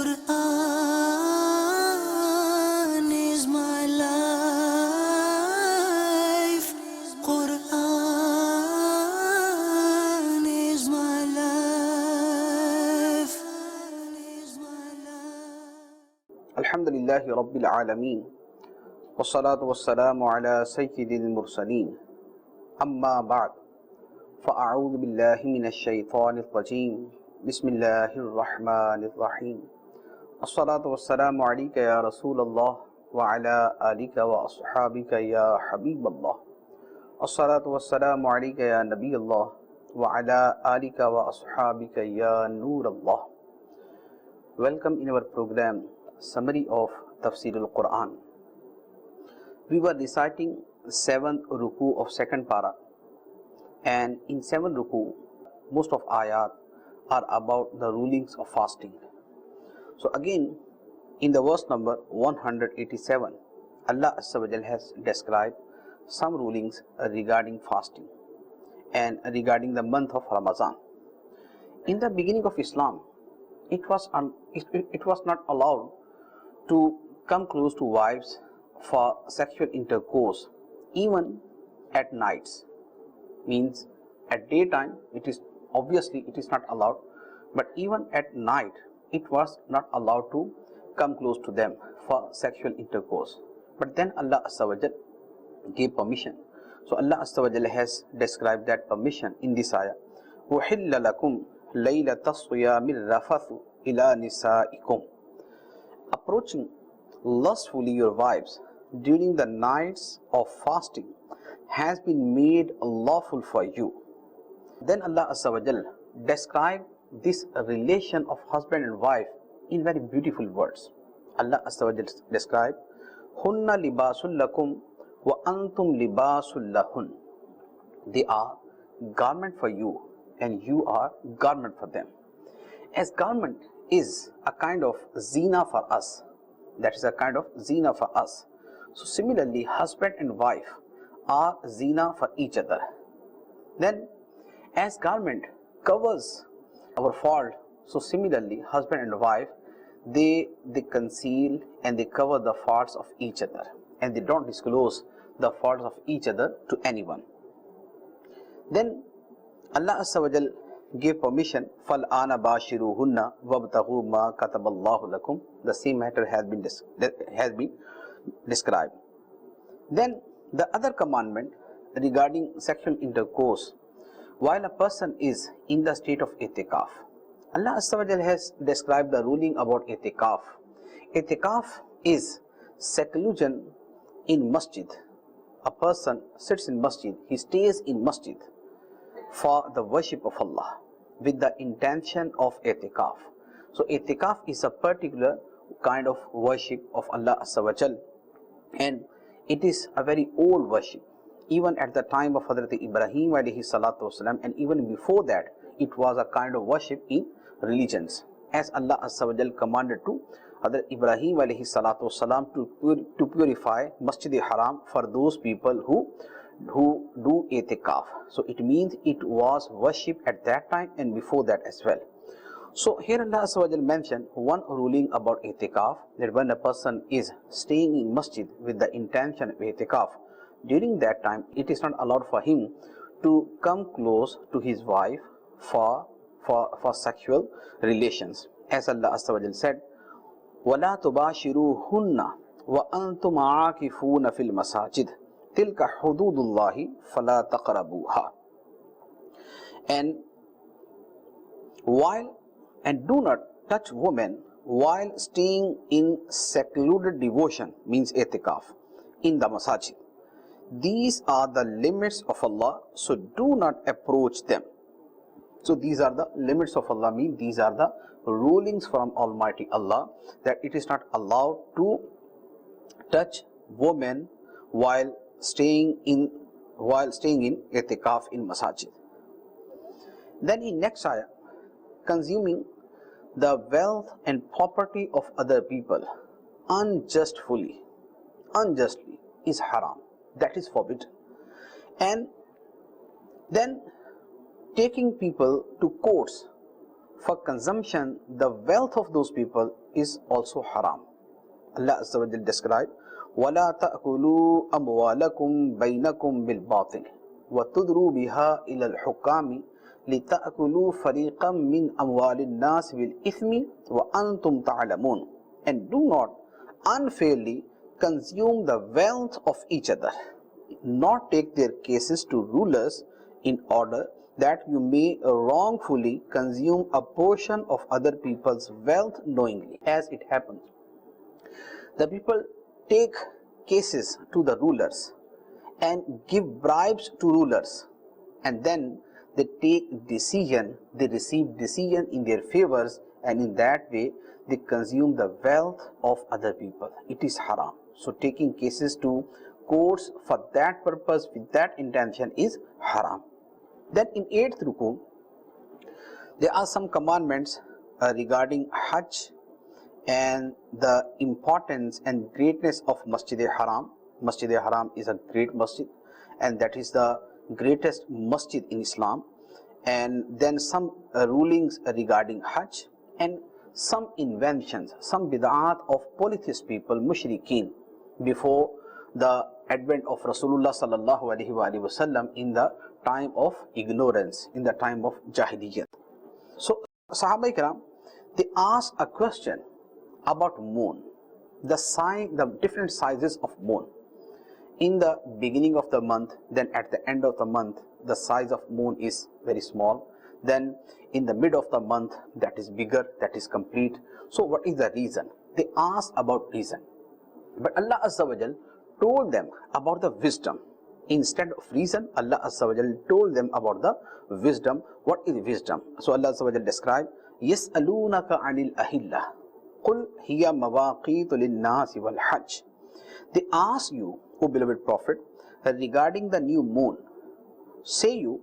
Quran is my life. Quran is my life. Alhamdulillahi Rabbil Alameen. Wassalatu wassalamu ala Sayyidil Mursaleen. Amma ba'd. Fa'a'udhu billahi minash shaytanir rajim. Bismillahir Rahmanir Rahim. Assalatu wassalamu alayka ya Rasulallah wa ala alika wa ashabika ya Habiballah. Assalatu wassalamu alayka ya Nabiyallah wa ala alika wa ashabika ya Nurallah. Welcome in our program Summary of Tafseer al-Quran. We were reciting 7th ruku of 2nd para, and in 7th ruku most of ayat are about the rulings of fasting. So again, in the verse number 187, Allah Azza wa Jal has described some rulings regarding fasting and regarding the month of Ramadan. In the beginning of Islam, it was not allowed to come close to wives for sexual intercourse, even at nights. Means at daytime it is not allowed, but even at night it was not allowed to come close to them for sexual intercourse. But then Allah Azza wa Jal gave permission. So Allah Azza wa Jal has described that permission in this ayah. أُحِلَّ لَكُمْ لَيْلَةَ الصِّيَامِ الرَّفَثُ إِلَى نِسَائِكُمْ. Approaching lustfully your wives during the nights of fasting has been made lawful for you. Then Allah Azza wa Jal described this relation of husband and wife in very beautiful words. Allah Azza wa Jal described, Hunna libasul lakum wa antum libasul lahun. They are garment for you and you are garment for them. As garment is a kind of zina for us, that is a kind of zina for us. So similarly, husband and wife are zina for each other. Then as garment covers our fault, so similarly husband and wife, they conceal and they cover the faults of each other, and they don't disclose the faults of each other to anyone. Then Allah Azza wa Jal gave permission, فَالْآنَ بَاشِرُوهُنَّ وَابْتَغُوا مَا كَتَبَ اللَّهُ لَكُمْ. The same matter has been described. Then the other commandment regarding sexual intercourse while a person is in the state of itikaf. Allah Azza wa Jal has described the ruling about itikaf. Itikaf is seclusion in masjid. A person sits in masjid, he stays in masjid for the worship of Allah with the intention of itikaf. So itikaf is a particular kind of worship of Allah Azza wa Jal, and it is a very old worship. Even at the time of Hazrat Ibrahim alayhi salatu wasalam, and even before that, it was a kind of worship in religions. As Allah Azza wa Jal commanded to Hazrat Ibrahim alayhi salatu wasalam to purify Masjid Haram for those people who do itikaf. So it means it was worship at that time and before that as well. So here Allah Azza wa Jal mentioned one ruling about itikaf, that when a person is staying in masjid with the intention of itikaf, during that time it is not allowed for him to come close to his wife for sexual relations. As Allah Azza wa Jal said, وَلَا تُبَاشِرُوهُنَّ وَأَنْتُمْ عَاكِفُونَ فِي الْمَسَاجِدِ تِلْكَ حُدُودُ اللَّهِ فَلَا تَقْرَبُوهَا. And do not touch women while staying in secluded devotion, means itikaf, in the masajid. These are the limits of Allah, so do not approach them. So these are the limits of Allah, mean these are the rulings from Almighty Allah, that it is not allowed to touch women while staying in itikaf in masajid. Then in next ayah, consuming the wealth and property of other people unjustly is haram, that is forbidden. And then taking people to courts for consumption, the wealth of those people is also haram. Allah Azza wa Jal described, وَلَا تَأْكُلُوا أَمْوَالَكُمْ بَيْنَكُمْ بِالْبَاطِلِ وَتُدْرُوا بِهَا إِلَى الْحُكَّامِ لِتَأْكُلُوا فَرِيقًا مِّنْ أَمْوَالِ النَّاسِ بِالْإِثْمِ وَأَنْتُمْ تَعْلَمُونَ. And do not unfairly consume the wealth of each other, nor take their cases to rulers in order that you may wrongfully consume a portion of other people's wealth knowingly. As it happens, the people take cases to the rulers and give bribes to rulers, and then they take decision, they receive decision in their favors, and in that way they consume the wealth of other people. It is haram. So taking cases to courts for that purpose, with that intention, is haram. Then in 8th ruku, there are some commandments regarding Hajj and the importance and greatness of Masjid-e-Haram. Masjid-e-Haram is a great masjid, and that is the greatest masjid in Islam. And then some rulings regarding Hajj, and some inventions, some bid'at of polytheist people, mushrikeen, before the advent of Rasulullah sallallahu alaihi wasallam, in the time of ignorance, in the time of Jahiliyyah. So Sahaba Ikram, they asked a question about moon, the different sizes of moon. In the beginning of the month, then at the end of the month, the size of moon is very small. Then in the mid of the month, that is bigger, that is complete. So what is the reason? They asked about reason. But Allah Azza wa Jal told them about the wisdom. Instead of reason, Allah Azza wa Jal told them about the wisdom. What is wisdom? So Allah Azza wa Jal described, يَسْأَلُونَكَ عَنِ الْأَهِلَّةِ قُلْ هِيَ مَوَاقِيتُ لِلنَّاسِ وَالْحَجِّ. They ask you, O beloved Prophet, regarding the new moon. Say you,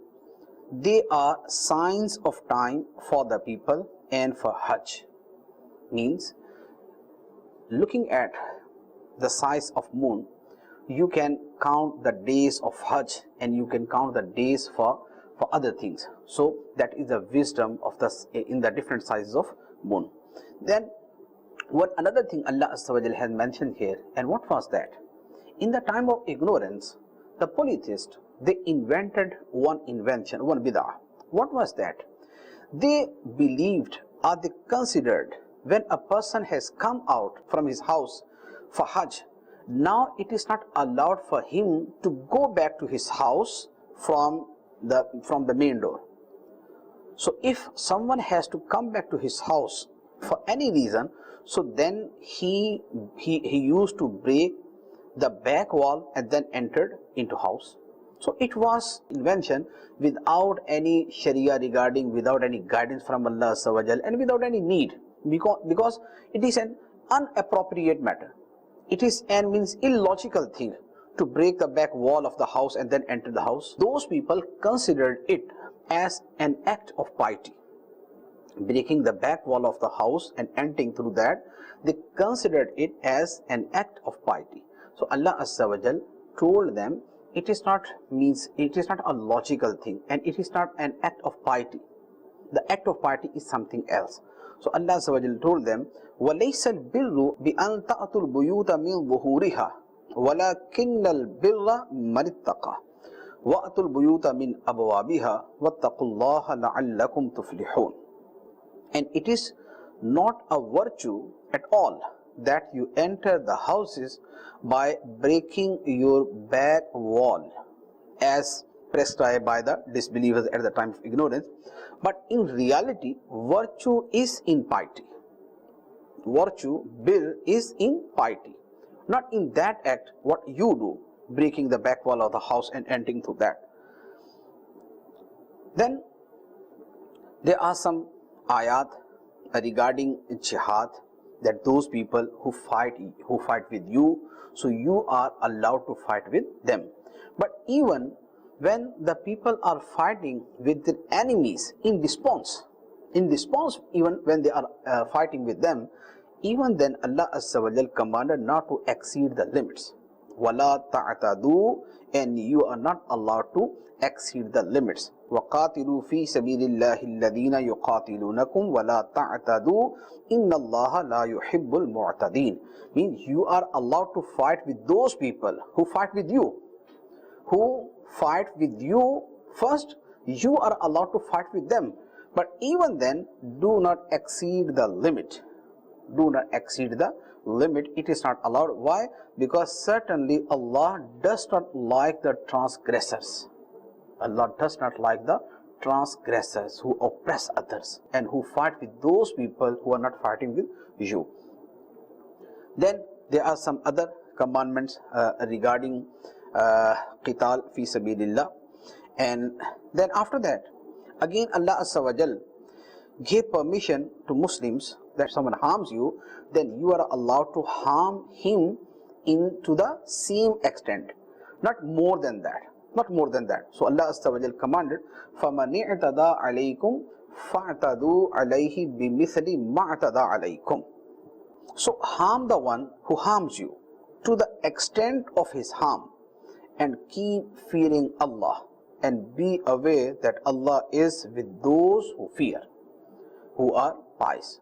they are signs of time for the people and for Hajj. Means, looking at the size of moon, you can count the days of Hajj, and you can count the days for other things. So that is the wisdom of in the different sizes of moon. Then what another thing Allah Azza wa Jal has mentioned here, and what was that? In the time of ignorance, the polytheists, they invented one invention, one bid'ah. What was that? They believed, or they considered, when a person has come out from his house for Hajj, now it is not allowed for him to go back to his house from the main door. So if someone has to come back to his house for any reason, so then he used to break the back wall and then entered into house. So it was invention without any Sharia regarding, without any guidance from Allah Azza wa Jal, and without any need, because it is an unappropriate matter. It is and means illogical thing to break the back wall of the house and then enter the house. Those people considered it as an act of piety. Breaking the back wall of the house and entering through that, they considered it as an act of piety. So Allah Azza wa Jal told them, it is not a logical thing, and it is not an act of piety. The act of piety is something else. So Allah Azza wa Jal told them, وَلَيْسَ الْبِرُّ بِأَنْ تَأْتُوا الْبُيُوتَ مِنْ ظُهُورِهَا وَلَكِنَّ الْبِرَّ مَنِ اتَّقَى وَأْتُوا الْبُيُوتَ مِنْ أَبْوَابِهَا وَاتَّقُوا اللَّهَ لَعَلَّكُمْ تُفْلِحُونَ. And it is not a virtue at all that you enter the houses by breaking your back wall, as prescribed by the disbelievers at the time of ignorance. But in reality, virtue is in piety. Virtue, bir, is in piety. Not in that act what you do, breaking the back wall of the house and entering through that. Then there are some ayat regarding jihad, that those people who fight with you, so you are allowed to fight with them. But even when the people are fighting with their enemies in response, even when they are fighting with them, even then Allah Azza wa Jal commanded not to exceed the limits. وَلَا تَعْتَدُوا and you are not allowed to exceed the limits. وَقَاتِلُوا فِي سَبِيلِ اللَّهِ الَّذِينَ يُقَاتِلُونَكُمْ وَلَا تَعْتَدُوا إِنَّ اللَّهَ لَا يُحِبُّ الْمُعْتَدِينَ. Means you are allowed to fight with those people who fight with you. Who fight with you first, you are allowed to fight with them. But even then, do not exceed the limit. Do not exceed the limit. It is not allowed. Why? Because certainly Allah does not like the transgressors. Allah does not like the transgressors who oppress others and who fight with those people who are not fighting with you. Then there are some other commandments regarding qital fi sabilillah, and then after that again Allah Azza wa Jal gave permission to Muslims that if someone harms you, then you are allowed to harm him to the same extent, not more than that. Not more than that. So Allah Azza wa Jal commanded, فَمَنِ اعْتَدَى عَلَيْكُمْ فَاعْتَدُوا عَلَيْهِ بِمِثْلِ مَا اعْتَدَى عَلَيْكُمْ. So harm the one who harms you to the extent of his harm, and keep fearing Allah, and be aware that Allah is with those who fear, who are pious,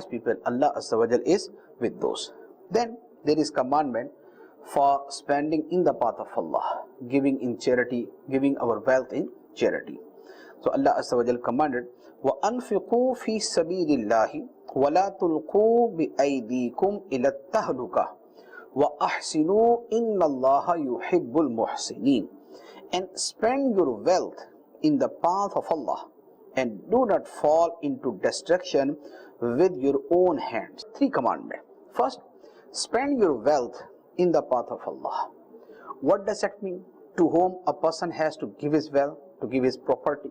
people. Allah Azza wa Jal is with those. Then there is commandment for spending in the path of Allah, giving in charity, giving our wealth in charity. So Allah Azza wa Jal commanded, وَأَنْفِقُوا فِي سَبِيلِ اللَّهِ وَلَا تُلْقُوا بِأَيْدِيكُمْ إِلَى التَّهْلُكَةِ وَأَحْسِنُوا إِنَّ اللَّهَ يُحِبُّ الْمُحْسِنِينَ. And spend your wealth in the path of Allah, and do not fall into destruction with your own hands. Three commandments. First, spend your wealth in the path of Allah. What does that mean? To whom a person has to give his wealth, to give his property?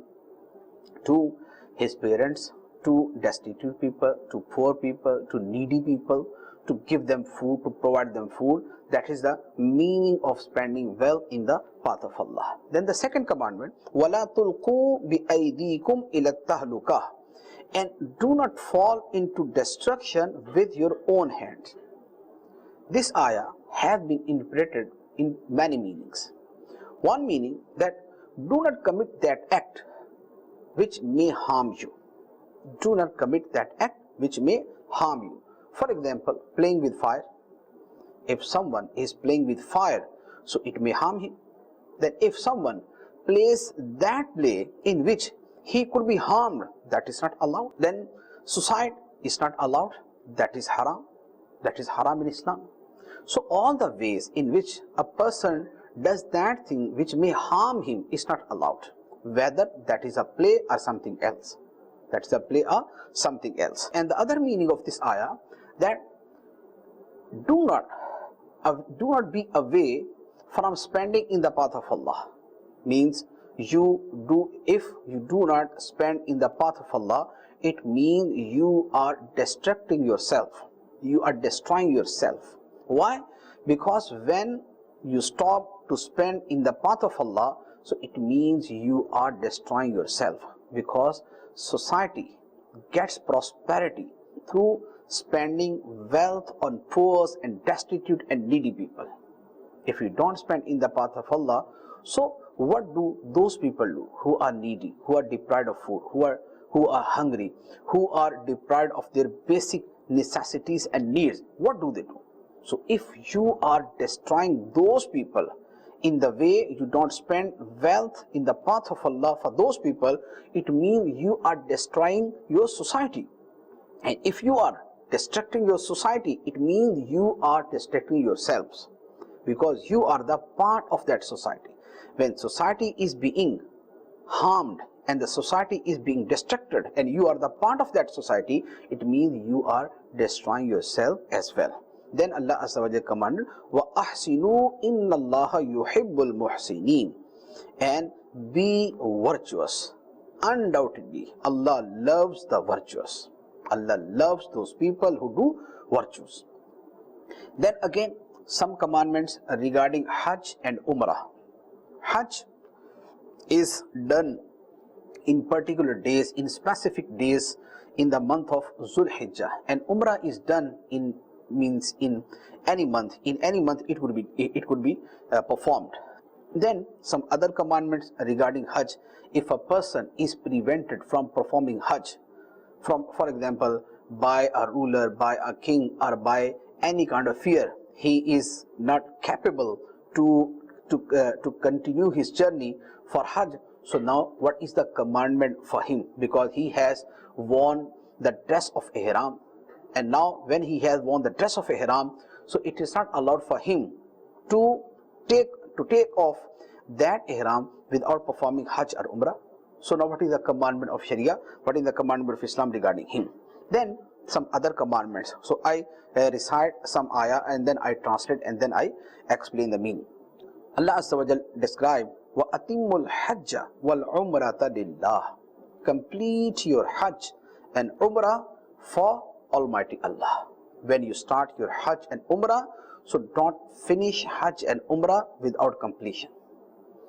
To his parents, to destitute people, to poor people, to needy people, to give them food, to provide them food. That is the meaning of spending wealth in the path of Allah. Then the second commandment, وَلَا تُلْقُوا بِأَيْدِيكُمْ إِلَى التَّهْلُكَةِ. And do not fall into destruction with your own hands. This ayah has been interpreted in many meanings. One meaning, that do not commit that act which may harm you. Do not commit that act which may harm you. For example, playing with fire. If someone is playing with fire, so it may harm him. Then if someone plays that play in which he could be harmed, that is not allowed. Then suicide is not allowed. That is haram. That is haram in Islam. So all the ways in which a person does that thing which may harm him is not allowed, whether that is a play or something else. That is a play or something else. And the other meaning of this ayah, that do not be away from spending in the path of Allah. Means if you do not spend in the path of Allah, it means you are destructing yourself. You are destroying yourself. Why? Because when you stop to spend in the path of Allah, so it means you are destroying yourself, because society gets prosperity through spending wealth on poor and destitute and needy people. If you don't spend in the path of Allah, so what do those people do who are needy, who are deprived of food, who are hungry, who are deprived of their basic necessities and needs? What do they do? So if you are destroying those people in the way you don't spend wealth in the path of Allah for those people, it means you are destroying your society. And if you are destructing your society, it means you are destructing yourselves, because you are the part of that society. When society is being harmed and the society is being destructed and you are the part of that society, it means you are destroying yourself as well. Then Allah Azza wa Jalla commanded, وَأَحْسِنُوا إِنَّ اللَّهَ يُحِبُّ الْمُحْسِنِينَ. And be virtuous. Undoubtedly, Allah loves the virtuous. Allah loves those people who do virtues. Then again, some commandments regarding Hajj and Umrah. Hajj is done in particular days, in specific days in the month of Zul Hijjah, and Umrah is done in means in any month. In any month it could be performed. Then some other commandments regarding Hajj. If a person is prevented from performing Hajj, from, for example, by a ruler, by a king, or by any kind of fear, he is not capable to continue his journey for Hajj. So now what is the commandment for him? Because he has worn the dress of ihram, and now when he has worn the dress of ihram, so it is not allowed for him to take off that ihram without performing Hajj or Umrah. So now what is the commandment of Sharia? What is the commandment of Islam regarding him? Then some other commandments. So I recite some ayah and then I translate and then I explain the meaning. Allah Azza wa Jal described, wa atimul hajja wal umrata lillah. Complete your Hajj and Umrah for Almighty Allah. When you start your Hajj and Umrah, so don't finish Hajj and Umrah without completion.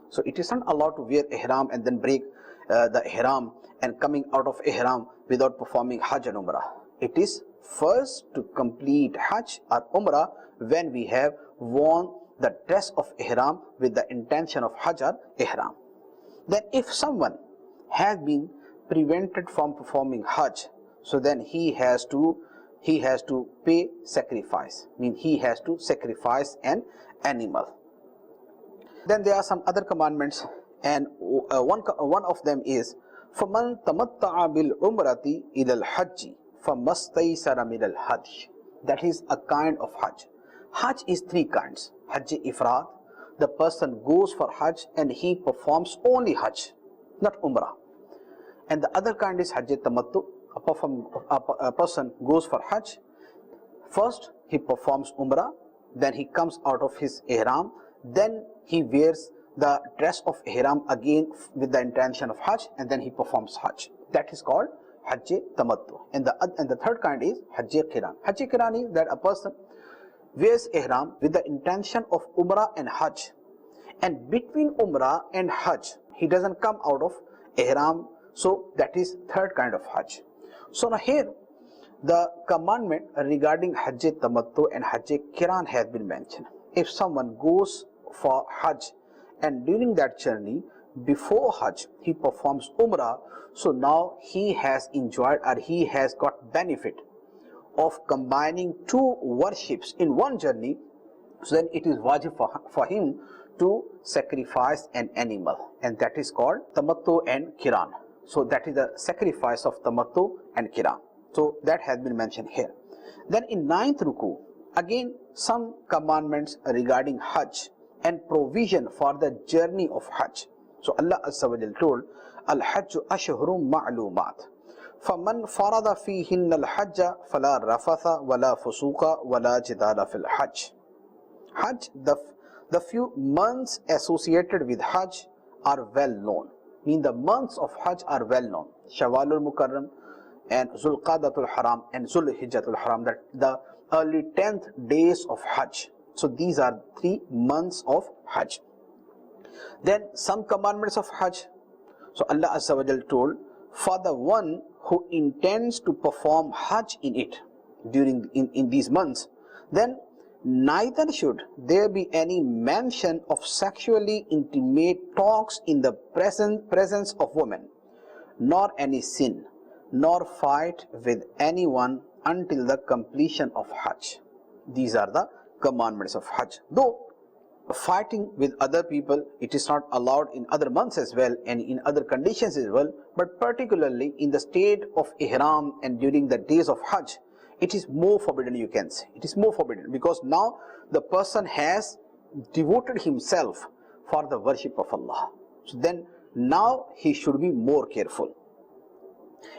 So it is not allowed to wear ihram and then break the ihram and coming out of ihram without performing Hajj and Umrah. It is first to complete Hajj or Umrah when we have worn the dress of ihram with the intention of Hajj or ihram. Then if someone has been prevented from performing Hajj, so then he has to pay sacrifice, means he has to sacrifice an animal. Then there are some other commandments, and one of them is فَمَنْ تَمَتَّعَ بِالْعُمْرَةِ إِلَى الْحَجِّ فَمَسْتَيْسَرَ مِنَ الْهَدْيِ. That is a kind of Hajj. Hajj is three kinds. Hajj Ifrad, the person goes for Hajj and he performs only Hajj, not Umrah. And the other kind is Hajj Tamattu, a person goes for Hajj, first he performs Umrah, then he comes out of his ihram, then he wears the dress of ihram again with the intention of Hajj, and then he performs Hajj. That is called Hajj Tamattu. And the third kind is Hajj Qiran. Hajj Qiran is that a person wears ihram with the intention of Umrah and Hajj, and between Umrah and Hajj he doesn't come out of ihram, so that is third kind of Hajj. So now here the commandment regarding Hajj Tamattu and Hajj Qiran has been mentioned. If someone goes for Hajj and during that journey before Hajj he performs Umrah, so now he has enjoyed or he has got benefit of combining two worships in one journey. So then it is wajib for him to sacrifice an animal, and that is called Tamattu and Qiran. So that is the sacrifice of Tamattu and Qiran. So that has been mentioned here. Then in 9th ruku, again some commandments regarding Hajj and provision for the journey of Hajj. So Allah Azza wa Jal told, Al-Hajju ashhurum ma'lumat. فَمَنْ فَرَضَ فِيهِنَّ الْحَجَّ فَلَا رَفَثَ وَلَا فُسُوقَ وَلَا جِدَالَ فِي الْحَجِّ. Hajj, the few months associated with Hajj are well known. Mean the months of Hajj are well known. Shawwalul Mukarram and Zulqadatul Haram and Zulhijjatul Haram, that the early 10th days of Hajj. So these are 3 months of Hajj. Then some commandments of Hajj. So Allah Azza wa Jal told, for the one who intends to perform Hajj in it during in these months, then neither should there be any mention of sexually intimate talks in the presence of women, nor any sin, nor fight with anyone until the completion of Hajj. These are the commandments of Hajj. Though fighting with other people, it is not allowed in other months as well and in other conditions as well, but particularly in the state of ihram and during the days of Hajj, it is more forbidden, you can say. It is more forbidden because now the person has devoted himself for the worship of Allah. So then now he should be more careful.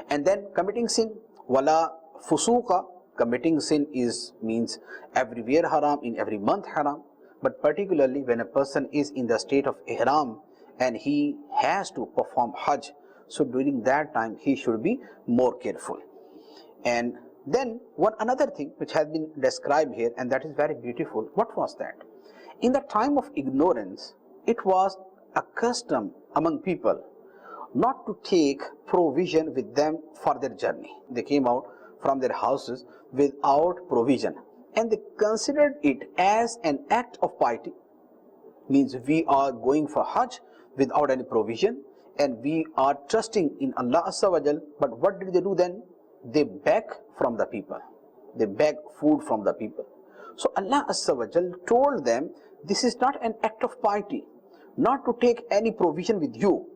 And then committing sin, wala fusuqa, committing sin means everywhere haram, in every month haram. But particularly when a person is in the state of ihram and he has to perform Hajj, so during that time he should be more careful. And then another thing which has been described here, and that is very beautiful. What was that? In the time of ignorance, it was a custom among people not to take provision with them for their journey. They came out from their houses without provision, and they considered it as an act of piety. Means we are going for Hajj without any provision, and we are trusting in Allah Azza wa Jal. But what did they do then? They beg from the people. They beg food from the people. So Allah Azza wa Jal told them, this is not an act of piety, not to take any provision with you.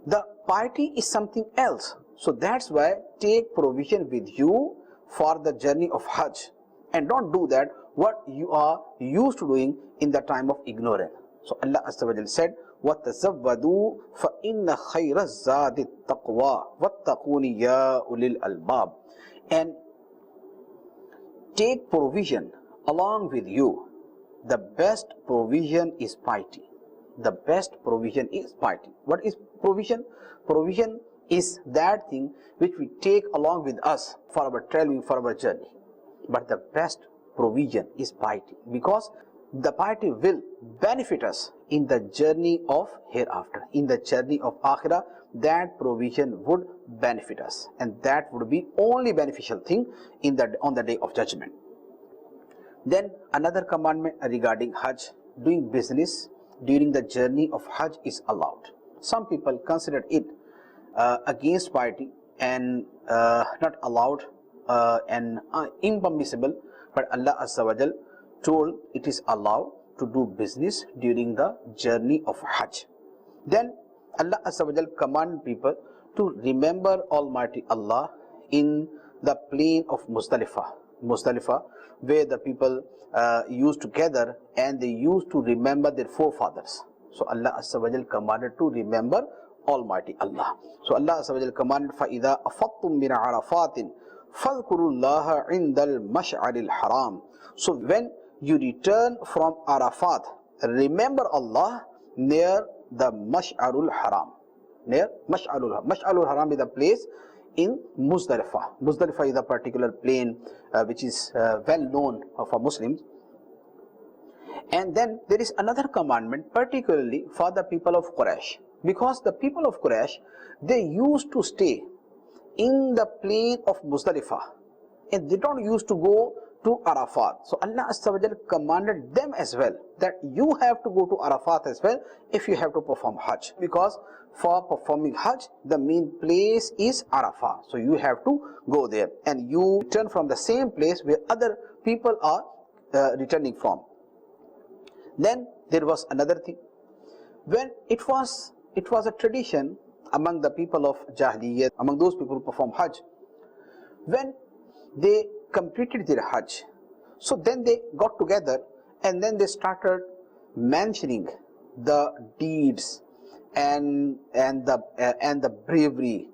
The piety is something else. So that's why take provision with you for the journey of Hajj, and don't do that what you are used to doing in the time of ignorance. So Allah Azza wa Jal said, وَتَزَوَّدُوا فَإِنَّ خَيْرَ الزَّادِ التَّقْوَى وَاتَّقُونِ يَا أُولِي الْأَلْبَابِ. And take provision along with you. The best provision is piety. The best provision is piety. What is provision? Provision is that thing which we take along with us for our traveling, for our journey. But the best provision is piety, because the piety will benefit us in the journey of hereafter, in the journey of akhirah. That provision would benefit us, and that would be only beneficial thing on the day of judgment. Then another commandment regarding Hajj: doing business during the journey of Hajj is allowed. Some people consider it against piety and not allowed and impermissible, but Allah Azza wa Jal told it is allowed to do business during the journey of Hajj. Then Allah Azza wa Jal commanded people to remember Almighty Allah in the plain of Muzdalifah, where the people used to gather and they used to remember their forefathers. So Allah Azza wa Jal commanded to remember Almighty Allah. So Allah Azza wa Jal commanded, فَإِذَا أَفَضْتُم مِّنْ عَرَفَاتٍ فَاذْكُرُوا اللَّهَ عِنْدَ الْمَشْعَرِ الْحَرَامِ. So when you return from Arafat, remember Allah near the Mash'arul Haram. Near Mash'arul Haram is the place in Muzdalifah. Muzdalifah is a particular plain which is well known for Muslims. And then there is another commandment, particularly for the people of Quraysh, because the people of Quraysh, they used to stay in the plain of Muzdalifah, and they don't used to go to Arafat. So Allah Azza wa Jal commanded them as well that you have to go to Arafat as well if you have to perform Hajj, because for performing Hajj the main place is Arafat. So you have to go there, and you return from the same place where other people are returning from. Then there was another thing. When it was a tradition among the people of Jahiliyyah, among those people who perform Hajj, when they completed their Hajj, so then they got together and then they started mentioning the deeds and the bravery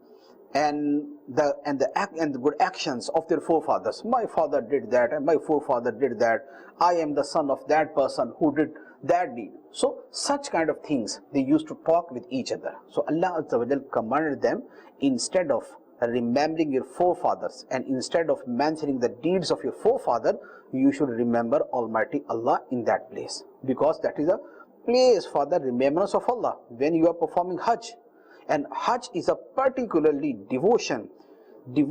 and the good actions of their forefathers. My father did that and my forefather did that. I am the son of that person who did that deed. So such kind of things they used to talk with each other. So Allah Azza wa Jal commanded them, instead of remembering your forefathers and instead of mentioning the deeds of your forefather, you should remember Almighty Allah in that place, because that is a place for the remembrance of Allah when you are performing Hajj. And Hajj is a particularly devotion and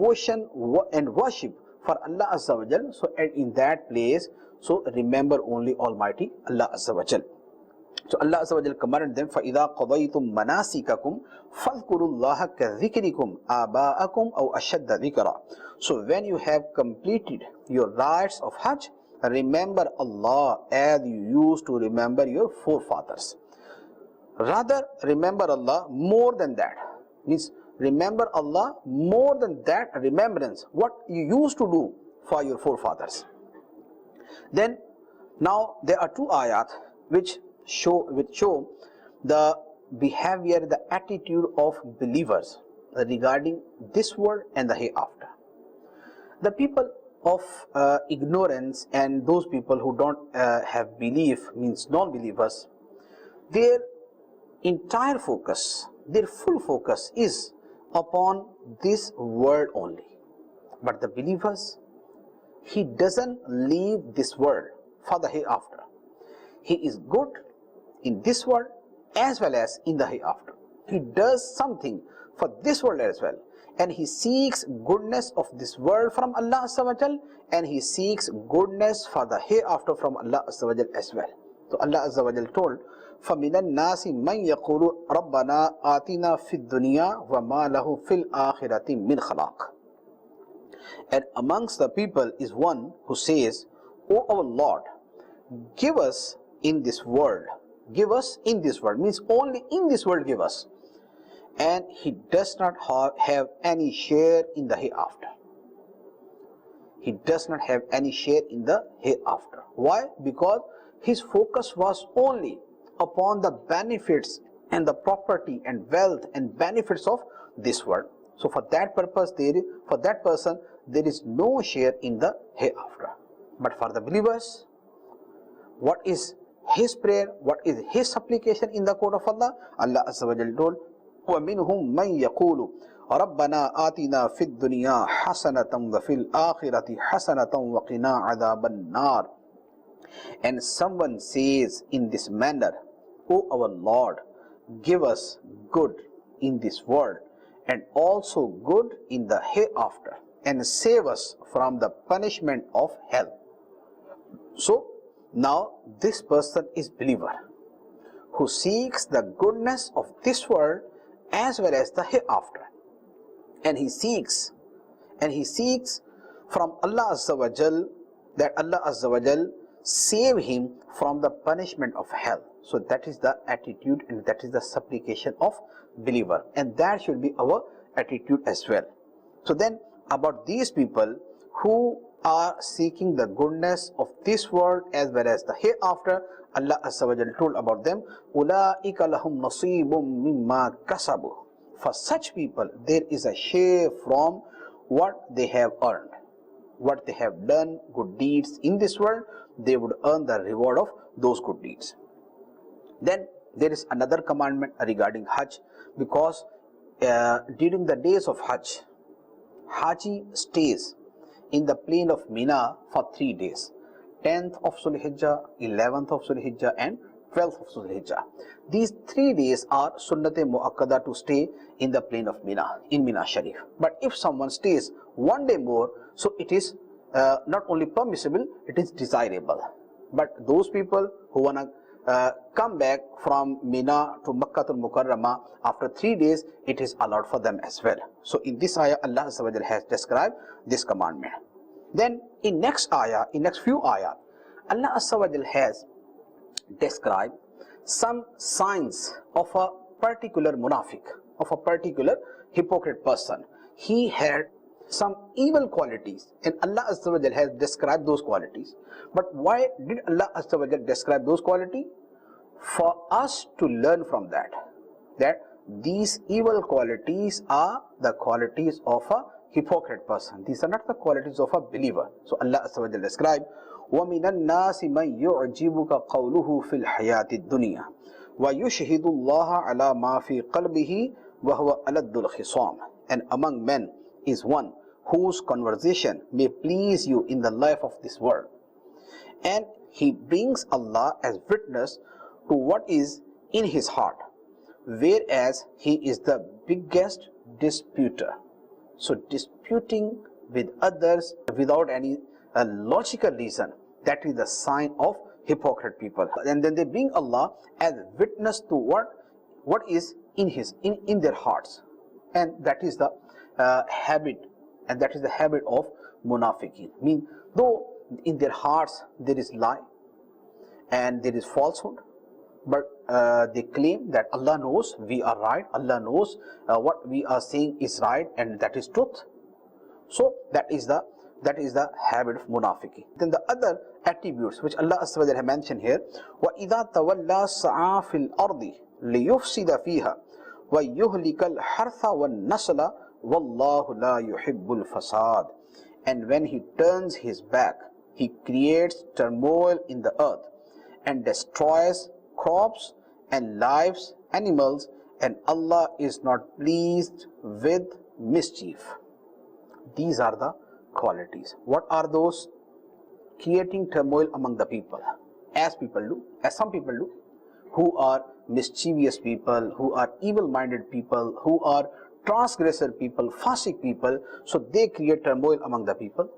worship for Allah Azza wa Jal. So in that place, so remember only Almighty Allah Azza wa Jal. So Allah Azza wa Jal commanded them, فَإِذَا قَضَيْتُم مَنَاسِكَكُمْ فَاذْكُرُوا اللَّهَ كَذِكْرِكُمْ آبَاءَكُمْ أَوْ أَشَدَّ ذِكْرًا. So when you have completed your rites of Hajj, remember Allah as you used to remember your forefathers. Rather, remember Allah more than that. Means remember Allah more than that remembrance, what you used to do for your forefathers. Then now there are two ayat which show the behavior, the attitude of believers regarding this world and the hereafter. The people of ignorance and those people who don't have belief, means non-believers, their entire focus, their full focus is upon this world only. But the believers, he doesn't leave this world for the hereafter. He is good in this world as well as in the hereafter. He does something for this world as well, and he seeks goodness of this world from Allah Azza wa Jal, and he seeks goodness for the hereafter from Allah Azza wa Jal as well. So Allah Azza wa Jal told, فَمِنَ النَّاسِ مَنْ يَقُولُ رَبَّنَا آتِنَا فِي الدُّنْيَا وَمَا لَهُ فِي الْآخِرَةِ مِنْ خَلَاقٍ. And amongst the people is one who says, O our Lord, give us in this world. Give us in this world, means only in this world give us. And he does not have any share in the hereafter. He does not have any share in the hereafter. Why? Because his focus was only upon the benefits and the property and wealth and benefits of this world. So for that purpose, for that person, there is no share in the hereafter. But for the believers, what is his prayer? What is his supplication in the court of Allah? Allah Azza wa Jalla told, وَمِنْهُمْ مَنْ يَقُولُ رَبَّنَا آتِنَا فِي الدُّنْيَا حَسَنَةً وَفِي الْآخِرَةِ حَسَنَةً وَقِنَا عَذَابَ النَّارِ. And someone says in this manner, O our Lord, give us good in this world and also good in the hereafter, and save us from the punishment of hell. So now this person is believer who seeks the goodness of this world as well as the hereafter, and he seeks from Allah Azza wa Jal that Allah Azza wa Jal save him from the punishment of hell. So that is the attitude and that is the supplication of believer, and that should be our attitude as well. So then about these people who are seeking the goodness of this world as well as the hereafter, Allah Azza wa Jalla told about them, أُولَٰئِكَ لَهُمْ نَصِيبٌ مِّمَّا كَسَبُوا. For such people, there is a share from what they have earned. What they have done, good deeds in this world, they would earn the reward of those good deeds. Then there is another commandment regarding Hajj, because during the days of Hajj, Haji stays in the plain of Mina for 3 days. 10th of Sulhijjah, 11th of Sulhijjah and 12th of Sulhijjah. These 3 days are Sunnat-e Muakkada to stay in the plain of Mina, in Mina Sharif. But if someone stays 1 day more, so it is not only permissible, it is desirable. But those people who want to come back from Mina to Makkatul Mukarramah after 3 days, it is allowed for them as well. So in this ayah, Allah Azza wa Jalla has described this commandment. Then in next few ayah, Allah Azza wa Jalla has described some signs of a particular munafiq, of a particular hypocrite person. He had some evil qualities, and Allah Azza wa Jalla has described those qualities. But why did Allah Azza wa Jalla describe those qualities? For us to learn from that these evil qualities are the qualities of a hypocrite person. These are not the qualities of a believer. So Allah Azza wa Jalla described, وَمِنَ النَّاسِ مَنْ يُعْجِبُكَ قَوْلُهُ فِي الْحَيَاةِ الدُّنْيَا وَيُشْهِدُ اللَّهَ عَلَى مَا فِي قَلْبِهِ وَهُوَ أَلَدُّ الْخِصَامِ. And among men is one whose conversation may please you in the life of this world, and he brings Allah as witness to what is in his heart, whereas he is the biggest disputer. So disputing with others without any logical reason, that is the sign of hypocrite people. And then they bring Allah as witness to what is in their hearts, and that is the habit, and that is the habit of munafiqeen. Mean, though in their hearts there is lie and there is falsehood, but they claim that Allah knows we are right, Allah knows what we are saying is right and that is truth. So that is the habit of munafiqeen. Then the other attributes which Allah Azza wa Jalla mentioned here, وَإِذَا تَوَلَّى سَعَى فِي الْأَرْضِ لِيُفْسِدَ فِيهَا وَيُهْلِكَ الْحَرْثَ وَالنَّسْلَ وَاللَّهُ لَا يُحِبُّ الْفَسَادِ. And when he turns his back, he creates turmoil in the earth and destroys crops and lives, animals, and Allah is not pleased with mischief. These are the qualities. What are those? Creating turmoil among the people, as some people do, who are mischievous people, who are evil-minded people, who are transgressor people, fasik people, so they create turmoil among the people.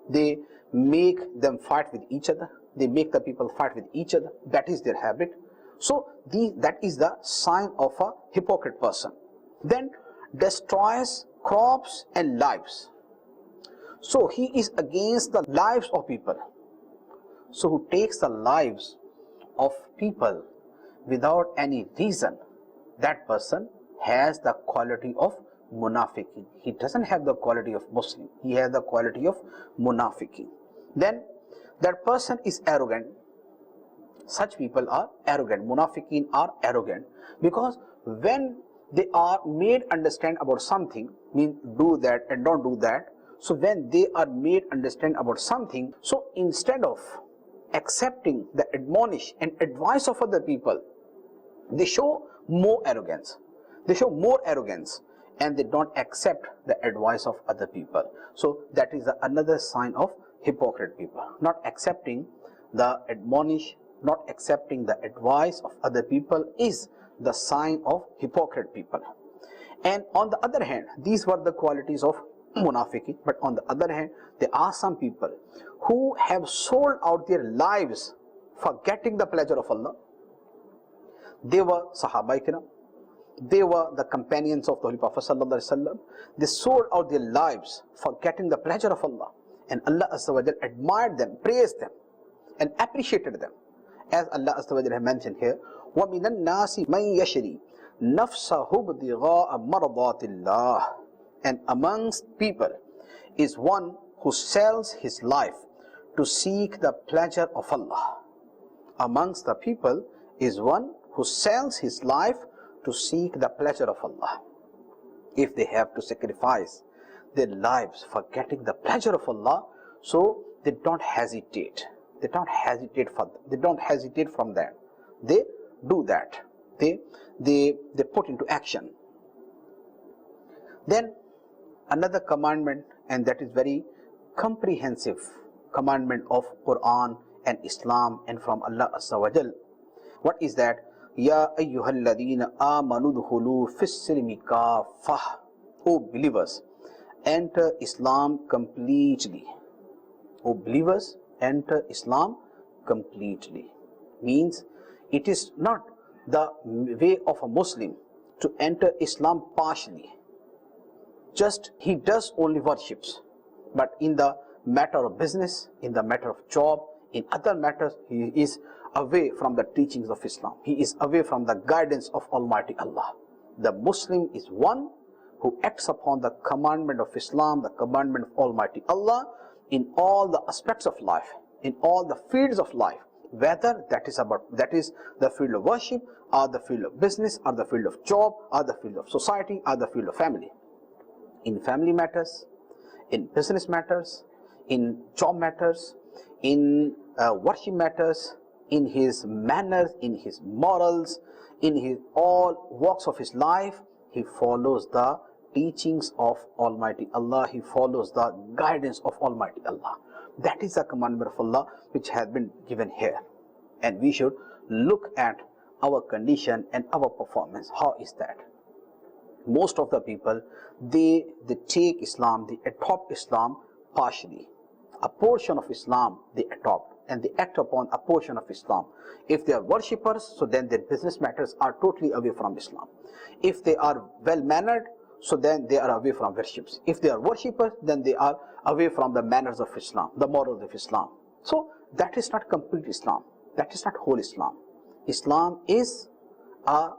They make them fight with each other. They make the people fight with each other. That is their habit. So that is the sign of a hypocrite person. Then destroys crops and lives. So he is against the lives of people. So who takes the lives of people without any reason, that person has the quality of munafiqin. He doesn't have the quality of Muslim. He has the quality of munafiqin. Then that person is arrogant. Such people are arrogant. Munafiqin are arrogant because when they are made understand about something, mean do that and don't do that. So when they are made understand about something, so instead of accepting the admonish and advice of other people, they show more arrogance. They show more arrogance and they don't accept the advice of other people. So that is another sign of hypocrite people. Not accepting the admonish, not accepting the advice of other people is the sign of hypocrite people. And on the other hand, these were the qualities of munafiqin. But on the other hand, there are some people who have sold out their lives for getting the pleasure of Allah. They were Sahaba Kiram. They were the companions of the Holy Prophet Sallallahu Alaihi Wasallam. They sold out their lives for getting the pleasure of Allah. And Allah Azza wa Jal admired them, praised them, and appreciated them. As Allah Azza wa Jal mentioned here, وَمِنَ النَّاسِ مَنْ يَشْرِي نَفْسَهُ ابْتِغَاءَ مَرْضَاتِ اللَّهِ. And amongst people is one who sells his life to seek the pleasure of Allah. Amongst the people is one who sells his life to seek the pleasure of Allah. If they have to sacrifice their lives for getting the pleasure of Allah, so they don't hesitate. They don't hesitate from that. They do that. They put into action. Then another commandment, and that is very comprehensive commandment of Quran and Islam and from Allah Azza wa Jal. What is that? Ya ayyuhalladhina amanu dukhulu fis-silmi kaffah. O believers, enter Islam completely. O believers, enter Islam completely. Means it is not the way of a Muslim to enter Islam partially. Just he does only worships, but in the matter of business, in the matter of job, in other matters, he is away from the teachings of Islam. He is away from the guidance of Almighty Allah. The Muslim is one who acts upon the commandment of Islam, the commandment of Almighty Allah, in all the aspects of life, in all the fields of life, whether that is the field of worship, or the field of business, or the field of job, or the field of society, or the field of family. In family matters, in business matters, in job matters, in worship matters, in his manners, in his morals, in his all walks of his life, he follows the teachings of Almighty Allah. He follows the guidance of Almighty Allah. That is the commandment of Allah which has been given here. And we should look at our condition and our performance. How is that? Most of the people, they take Islam, they adopt Islam partially. A portion of Islam they adopt and they act upon a portion of Islam. If they are worshippers, so then their business matters are totally away from Islam. If they are well-mannered, so then they are away from worships. If they are worshippers, then they are away from the manners of Islam, the morals of Islam. So that is not complete Islam. That is not whole Islam. Islam is a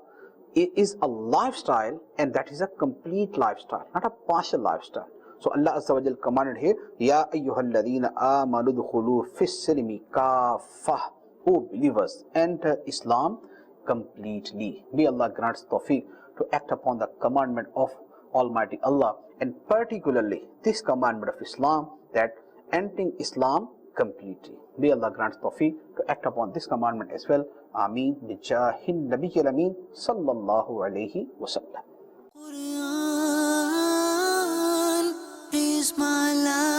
lifestyle, and that is a complete lifestyle, not a partial lifestyle. So Allah Azza wa Jal commanded here, Ya ayyuhalladhina amanu dukhulu fis-silmi kaffah. O believers, enter Islam completely. May Allah grant tawfiq to act upon the commandment of Almighty Allah, and particularly this commandment of Islam, that entering Islam completely. May Allah grant tawfiq to act upon this commandment as well. Ameen. Bijahin Nabiyyil Ameen sallallahu alayhi wa sallam. Quran is my life.